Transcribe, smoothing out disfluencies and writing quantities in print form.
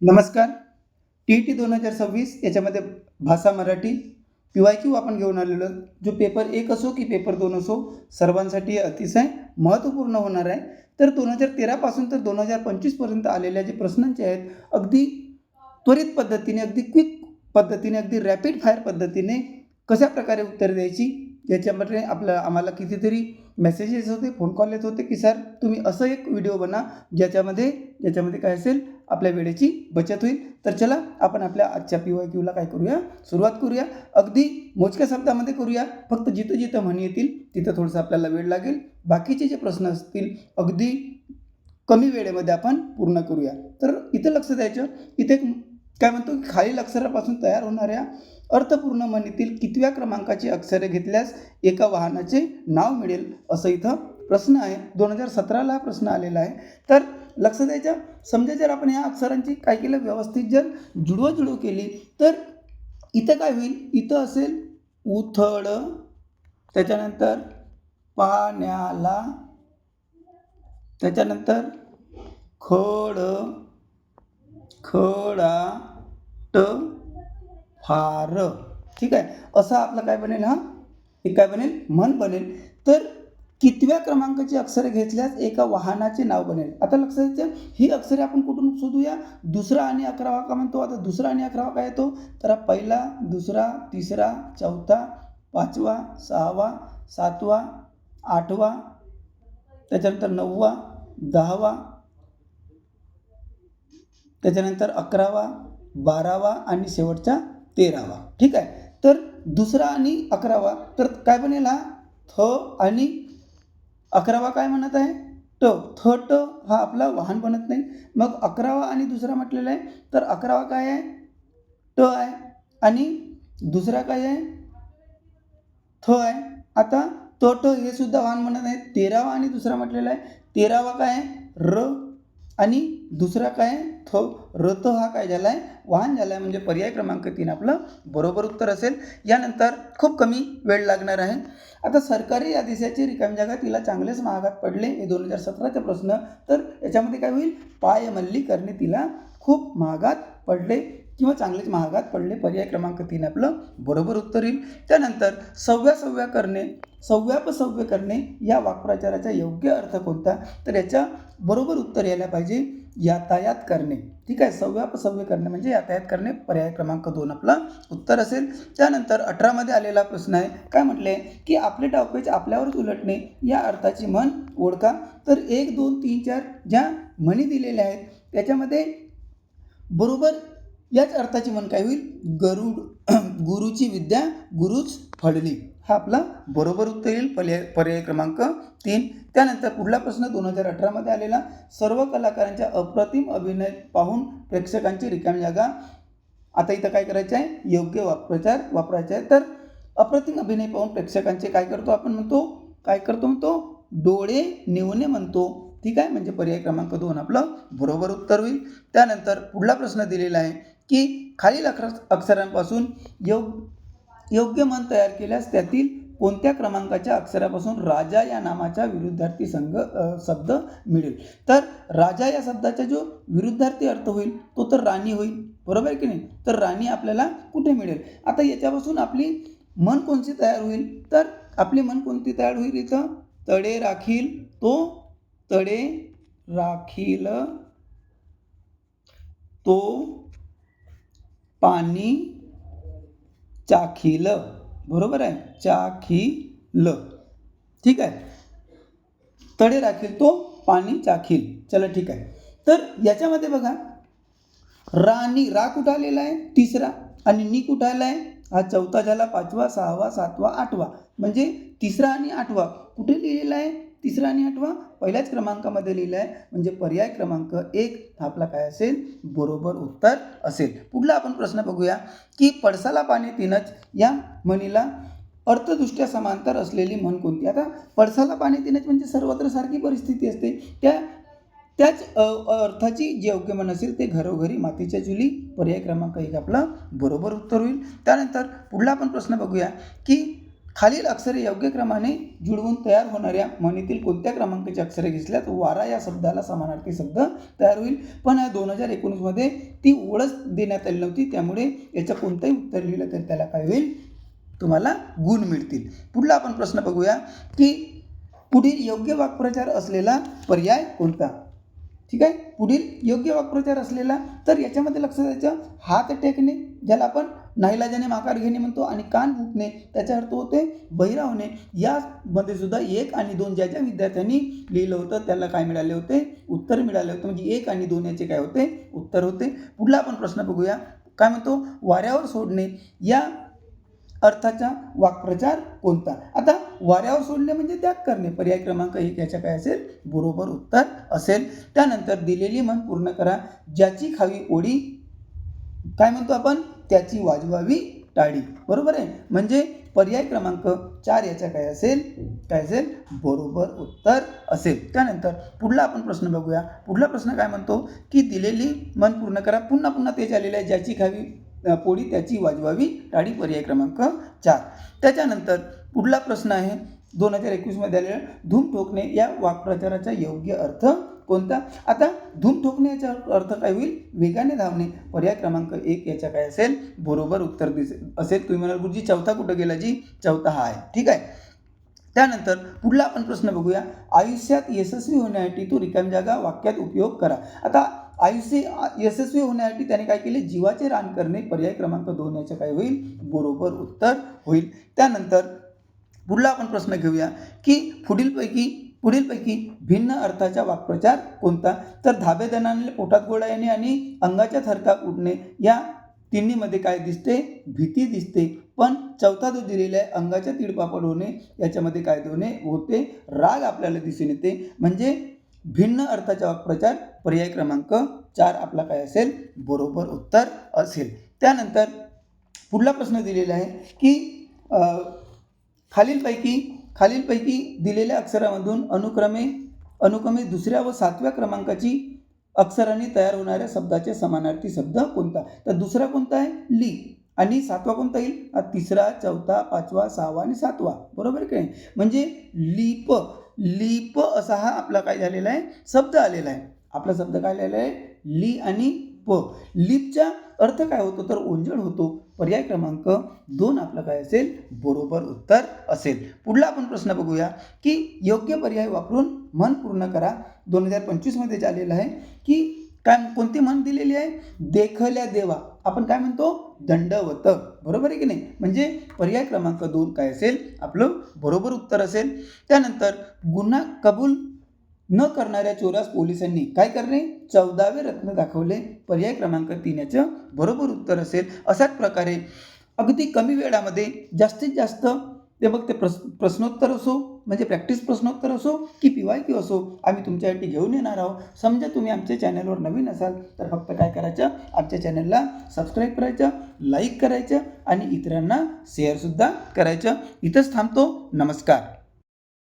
नमस्कार. TET 2026 याच्यामध्ये भाषा मराठी PYQ आपण घेऊन आलेलो आहोत. जो पेपर 1 असो की पेपर 2 असो, सर्वांसाठी अतिशय महत्त्वपूर्ण होणार आहे. तर 2013 पासून तर 2025 पर्यंत आलेल्या जे प्रश्नांचे आहेत, अगदी त्वरित पद्धतीने, अगदी क्विक पद्धतीने, अगदी रॅपिड फायर पद्धतीने कशा प्रकारे उत्तर द्यायची, याच्यामध्ये आम्हाला कितीतरी मेसेजेस होते, फोन कॉल येत होते की सर तुम्ही असं एक व्हिडिओ बनवा ज्याच्यामध्ये काय असेल, आपल्या वेळेची बचत होईल. तर चला आपण आपल्या आजच्या PYQला काय करूया, सुरुवात करूया. अगदी मोजक्या शब्दामध्ये करूया. फक्त जिथं जिथं म्हणी येतील तिथं थोडंसं आपल्याला वेळ लागेल. बाकीचे जे प्रश्न असतील अगदी कमी वेळेमध्ये आपण पूर्ण करूया. तर इथं लक्ष द्यायचं. इथे काय म्हणतो की खालील अक्षरापासून तयार होणाऱ्या अर्थपूर्ण म्हणीतील कितव्या क्रमांकाची अक्षरे घेतल्यास एका वाहनाचे नाव मिळेल, असं इथं प्रश्न आहे. 2017ला हा प्रश्न आलेला आहे. तर लक्ष द्यायचं. समजा जर आपण ह्या अक्षरांची काय केलं, व्यवस्थित जर जुळवाजुळव केली तर इथं काय होईल, इथं असेल उथळ, त्याच्यानंतर पाण्याला, त्याच्यानंतर खड, खडाट, फार. ठीक आहे, असं आपलं काय बनेल, हा एक काय बनेल, म्हण बनेल. तर कितव्या क्रमांकाची अक्षरे घेतल्यास एका वाहनाचे नाव बनेल. आता लक्षात द्यायचं, ही अक्षरे आपण कुठून शोधूया. दुसरा आणि 11वा का म्हणतो. आता दुसरा आणि 11वा काय येतो, तर पहिला, दुसरा, तिसरा, चौथा, 5वा, 6वा, 7वा, 8वा, त्याच्यानंतर 9वा, 10वा, त्याच्यानंतर 11वा, 12वा आणि शेवटचा 13वा. ठीक आहे. तर दुसरा आणि 11वा तर काय बनेल, हा थ आणि 11वा काय म्हणत आहे, ट. थ ट हा आपला वाहन बनत नाही. मग 11वा आणि दुसरा म्हटलेला आहे, तर 11वा काय आहे, ट आहे आणि दुसरा काय आहे, थ आहे. आता त ट हे सुद्धा वाहन बनत आहे. 13वा आणि दुसरा म्हटलेला आहे, 13वा काय आहे, र आणि दुसरा काय आहे, थ. रथ हा काय झाला आहे, वाहन झाला आहे. म्हणजे पर्याय क्रमांक 3 आपलं बरोबर उत्तर असेल. यानंतर खूप कमी वेळ लागणार आहे. आता सरकारी आदेशाची रिकामी जागा तिला चांगलेच महागात पडले, हे 2017चा प्रश्न. तर याच्यामध्ये काय होईल, पायमल्ली करणे तिला खूप महागात पडले किंवा चांगलेच महागात पडले. पर्याय क्रमांक 3 आपलं बरोबर उत्तर येईल. त्यानंतर सव्या करणे, सव्यापसव्य करणे या वाक्प्रचाराचा योग्य अर्थ कोणता, तर याच्या बरोबर उत्तर यायला पाहिजे यातायात करणे. ठीक आहे, सव्यापसव्य करणे म्हणजे यातायात करणे. पर्याय क्रमांक 2 आपला उत्तर असेल. त्यानंतर 18मध्ये आलेला प्रश्न आहे, काय म्हटले की आपले डावपेच आपल्यावरच उलटणे या अर्थाची म्हण ओळखा. तर 1, 2, 3, 4 ज्या म्हणी दिलेल्या आहेत त्याच्यामध्ये बरोबर याच अर्थाची म्हण काय होईल, गुरुची विद्या गुरुच फळली. हा आपला बरोबर उत्तर येईल, पर्याय क्रमांक 3. त्यानंतर पुढला प्रश्न 2018मध्ये आलेला, सर्व कलाकारांच्या अप्रतिम अभिनय पाहून प्रेक्षकांची रिकामी जागा. आता इथं काय करायचं आहे, योग्य वाक्प्रचार वापरायचा आहे. तर अप्रतिम अभिनय पाहून प्रेक्षकांचे काय करतो आपण म्हणतो, डोळे निवणे म्हणतो. ठीक आहे, म्हणजे पर्याय क्रमांक 2 आपलं बरोबर उत्तर होईल. त्यानंतर पुढला प्रश्न दिलेला आहे की खालील अक्षरांपासून योग्य मन तयार केल्यास त्यातील कोणत्या क्रमांकाच्या अक्षरापासून राजा या नामाचा विरुद्धार्थी शब्द मिळेल. तर राजा या शब्दाचा जो विरुद्धार्थी अर्थ होईल तो तर राणी होईल, बरोबर आहे की नाही. तर राणी आपल्याला कुठे मिळेल. आता याच्यापासून आपली मन कोणती तयार होईल, तर आपली मन कोणती तयार होईल, इथं तडे राखील, तो तडे राखील, तो पाणी चाखील, बरोबर आहे, चाखील. ठीक आहे, तडे राखील तो पाणी चाखील. चला ठीक आहे. तर याच्यामध्ये बघा, राणी रा कुठं आलेला आहे, तिसरा, आणि नी कुठं आला आहे, हा चौथा झाला, 5वा, 6वा, 7वा, 8वा. म्हणजे तिसरा आणि 8वा कुठे लिहिलेला आहे, तिसरा आणि 8वा पहिल्याच क्रमांकामध्ये लिहिला आहे. म्हणजे पर्याय क्रमांक 1 आपला काय असेल, बरोबर उत्तर असेल. पुढला आपण प्रश्न बघूया की पळसाला पाणी तिनच या म्हणीला अर्थदृष्ट्या समांतर असलेली म्हण कोणती. आता पळसाला पाणी तिनच म्हणजे सर्वत्र सारखी परिस्थिती असते. त्याच अर्थाची जे योग्य म्हण असेल ते घरोघरी मातीच्या चुली. पर्याय क्रमांक 1 आपला बरोबर उत्तर होईल. त्यानंतर पुढला आपण प्रश्न बघूया की खालील अक्षरे योग्य क्रमाने जुळवून तयार होणाऱ्या म्हणीतील कोणत्या क्रमांकाची अक्षरे घेतल्यात वारा या शब्दाला समानार्थी शब्द तयार होईल. पण 2019मध्ये ती ओळच देण्यात आली नव्हती, त्यामुळे याचं कोणतंही उत्तर लिहिलं तर त्याला काय होईल, तुम्हाला गुण मिळतील. पुढला आपण प्रश्न बघूया की पुढील योग्य वाक्प्रचार असलेला पर्याय कोणता. ठीक आहे, पुढील योग्य वाक्प्रचार असलेला, तर याच्यामध्ये लक्षात द्यायचं, हात टेकणे ज्याला आपण नाईलाजाने माघार घेणे म्हणतो, आणि कान फुटणे त्याचा अर्थ होते बहिरा होणे. यामध्ये सुद्धा 1 आणि 2 ज्या ज्या विद्यार्थ्यांनी लिहिलं होतं त्याला काय मिळाले होते, उत्तर मिळाले होते. म्हणजे 1 आणि 2 याचे काय होते, उत्तर होते. पुढला आपण प्रश्न बघूया, काय म्हणतो, वाऱ्यावर सोडणे या अर्थाचा वाक्प्रचार कोणता. आता वाऱ्यावर सोडणे म्हणजे त्याग करणे, पर्याय क्रमांक 1 याच्या काय असेल, बरोबर उत्तर असेल. त्यानंतर दिलेली म्हण पूर्ण करा, ज्याची खावी ओढी काय म्हणतो आपण, त्याची वाजवावी टाळी. बरोबर आहे, म्हणजे पर्याय क्रमांक 4 याचा काय असेल, बरोबर उत्तर असेल. त्यानंतर पुढला आपण प्रश्न बघूया. पुढला प्रश्न काय म्हणतो की दिलेली म्हण पूर्ण करा, पुन्हा पुन्हा तेच आलेलं आहे, ज्याची खावी पोळी त्याची वाजवावी टाळी, पर्याय क्रमांक 4. त्याच्यानंतर पुढला प्रश्न आहे 2021मध्ये आलेला, धूम ठोकणे या वाक्प्रचाराचा योग्य अर्थ कोणता. आता धूम ठोकणे याचा अर्थ काय होईल, वेगाने धावणे, पर्याय क्रमांक 1 याचा काय असेल, बरोबर उत्तर असेल. तुम्ही म्हणाल गुरुजी चौथा कुठं गेला जी, चौथा हा आहे. ठीक आहे. त्यानंतर पुढला आपण प्रश्न बघूया, आयुष्यात यशस्वी होण्यासाठी तो रिकामी जागा वाक्यात उपयोग करा. आता आयुष्य यशस्वी होण्यासाठी त्याने काय केले, जीवाचे रान करणे, पर्याय क्रमांक 2 याचं काय होईल, बरोबर उत्तर होईल. त्यानंतर पुढला आपण प्रश्न घेऊया की पुढीलपैकी भिन्न अर्थाचा वाक्प्रचार कोणता. तर धाबेदनाने पोटात गोळा येणे आणि अंगाच्या थरकाप उठणे या तिन्हीमध्ये काय दिसते, भीती दिसते. पण चौथा जो दिलेला आहे, अंगाच्या तीळपापड होणे, याच्यामध्ये काय होते, राग आपल्याला दिसून येते. म्हणजे भिन्न अर्थाचा वाक्प्रचार, पर्याय क्रमांक 4 आपला काय असेल, बरोबर उत्तर असेल. त्यानंतर पुढला प्रश्न दिलेला आहे की खालीलपैकी दिलेल्या अक्षरामधून अनुक्रमे दुसऱ्या व 7व्या क्रमांकाची अक्षरांनी तयार होणाऱ्या शब्दाचे समानार्थी शब्द कोणता. तर दुसरा कोणता आहे, ली, आणि 7वा कोणता येईल, 3रा, 4था, 5वा, 6वा आणि 7वा. बरोबर काय, म्हणजे लीप असा हा आपला काय झालेला आहे, शब्द आलेला आहे. आपला शब्द काय आलेला आहे, ली आणि प. लीपचा अर्थ काय होतो, तर ओंजळ होतो, पर्याय क्रमांक 2 आपलं काय असेल, बरोबर उत्तर असेल. पुढला आपण प्रश्न बघूया की योग्य पर्याय वापरून म्हण पूर्ण करा. 2025मध्ये आलेलं आहे की कोणती म्हण दिलेली आहे, देखल्या देवा आपण काय म्हणतो, दंडवत. बरोबर आहे की नाही, म्हणजे पर्याय क्रमांक 2 काय असेल, आपलं बरोबर उत्तर असेल. त्यानंतर गुन्हा कबूल न करणाऱ्या चोरास पोलिसांनी काय करणे, 14वे रत्न दाखवले, पर्याय क्रमांक 3 याचं बरोबर उत्तर असेल. अशाच प्रकारे अगदी कमी वेळामध्ये जास्तीत जास्त ते प्रश्नोत्तर असो, म्हणजे प्रॅक्टिस प्रश्नोत्तर असो की PYQ असो, आम्ही तुमच्यासाठी घेऊन येणार आहोत. समजा तुम्ही आमच्या चॅनलवर नवीन असाल तर फक्त काय करायचं, आमच्या चॅनलला सबस्क्राईब करायचं, लाईक करायचं आणि इतरांना शेअरसुद्धा करायचं. इथंच थांबतो. नमस्कार.